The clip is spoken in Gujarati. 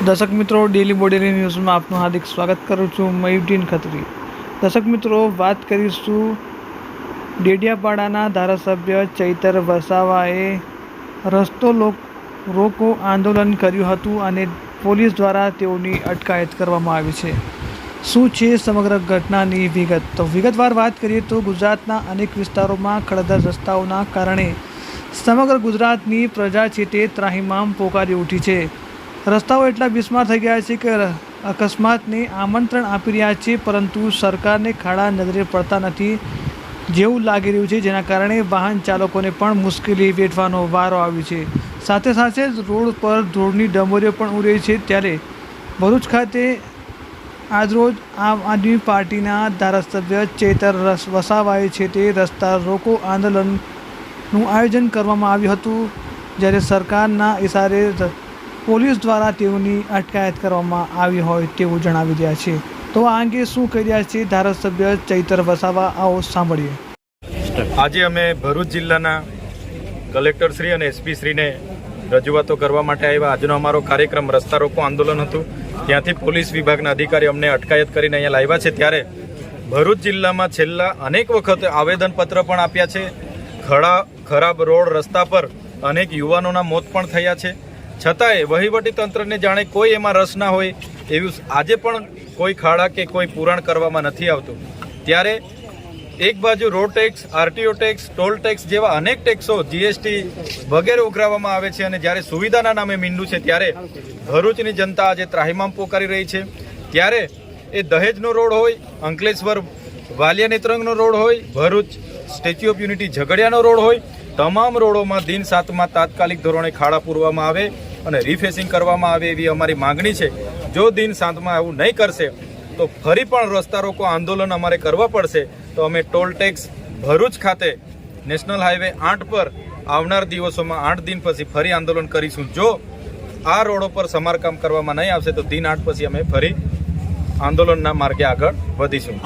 દર્શક મિત્રો, ડેલી બોડેલી ન્યૂઝમાં આપનું હાર્દિક સ્વાગત કરું છું. મયુદ્દીન ખત્રી. દર્શક મિત્રો, વાત કરીશું ડેડિયાપાડાના ધારાસભ્ય ચૈતર વસાવાએ રસ્તો રોકો આંદોલન કર્યું હતું અને પોલીસ દ્વારા તેઓની અટકાયત કરવામાં આવી છે. શું છે સમગ્ર ઘટનાની વિગત? તો વિગતવાર વાત કરીએ તો ગુજરાતના અનેક વિસ્તારોમાં ખડતર રસ્તાઓના કારણે સમગ્ર ગુજરાતની પ્રજા છે તે ત્રાહિમામ પોકારી ઉઠી છે. રસ્તાઓ એટલા બિસ્માર થઈ ગયા છે કે અકસ્માતને આમંત્રણ આપી રહ્યા છે, પરંતુ સરકારને ખાડા નજરે પડતા નથી જેવું લાગી રહ્યું છે, જેના કારણે વાહન ચાલકોને પણ મુશ્કેલી વેઠવાનો વારો આવ્યો છે. સાથે સાથે જ રોડ પર ધૂળની ડમરીઓ પણ ઉડી રહી છે. ત્યારે ભરૂચ ખાતે આજરોજ આમ આદમી પાર્ટીના ધારાસભ્ય ચૈતર વસાવાએ છે તે રસ્તા રોકો આંદોલનનું આયોજન કરવામાં આવ્યું હતું, જ્યારે સરકારના ઇશારે પોલીસ દ્વારા તેઓની અટકાયત કરવામાં આવી હોય તેવું જણાવી રહ્યા છે. તો આ અંગે શું કહી રહ્યા છે ધારાસભ્ય ચૈતર વસાવા, આવો સાંભળીએ. આજે અમે ભરૂચ જિલ્લાના કલેક્ટરશ્રી અને એસપીશ્રીને રજૂઆતો કરવા માટે આવ્યા. આજનો અમારો કાર્યક્રમ રસ્તા રોકો આંદોલન હતું. ત્યાંથી પોલીસ વિભાગના અધિકારી અમને અટકાયત કરીને અહીંયા લાવ્યા છે. ત્યારે ભરૂચ જિલ્લામાં છેલ્લા અનેક વખત આવેદનપત્ર પણ આપ્યા છે. ખરાબ રોડ રસ્તા પર અનેક યુવાનોના મોત પણ થયા છે. છતાંય વહીવટી તંત્રને જાણે કોઈ એમાં રસ ના હોય એવું આજે પણ કોઈ ખાડા કે કોઈ પુરાણ કરવામાં નથી આવતું. ત્યારે એક બાજુ road tax, RTO tax, toll tax જેવા અનેક ટેક્સો, જીએસટી વગેરે ઉઘરાવવામાં આવે છે, અને જ્યારે સુવિધાના નામે મીંડું છે ત્યારે ભરૂચની જનતા આજે ત્રાહિમામ પોકારી રહી છે. ત્યારે એ દહેજનો રોડ હોય, અંકલેશ્વર વાલિયા નેત્રંગનો રોડ હોય, ભરૂચ સ્ટેચ્યુ ઓફ યુનિટી ઝઘડિયાનો રોડ હોય, તમામ રોડોમાં દિન 7માં તાત્કાલિક ધોરણે ખાડા પૂરવામાં આવે અને રિફેસિંગ કરવામાં આવે એવી અમારી માગણી છે. જો દિન 7માં એવું નહીં કરશે તો ફરી પણ રસ્તા રોકો આંદોલન અમારે કરવા પડશે. તો અમે ટોલ ટેક્સ ભરૂચ ખાતે નેશનલ હાઈવે 8 પર આવનાર દિવસોમાં 8 દિન પછી ફરી આંદોલન કરીશું. જો આ રોડો પર સમારકામ કરવામાં નહીં આવશે તો દિન 8 પછી અમે ફરી આંદોલનના માર્ગે આગળ વધીશું.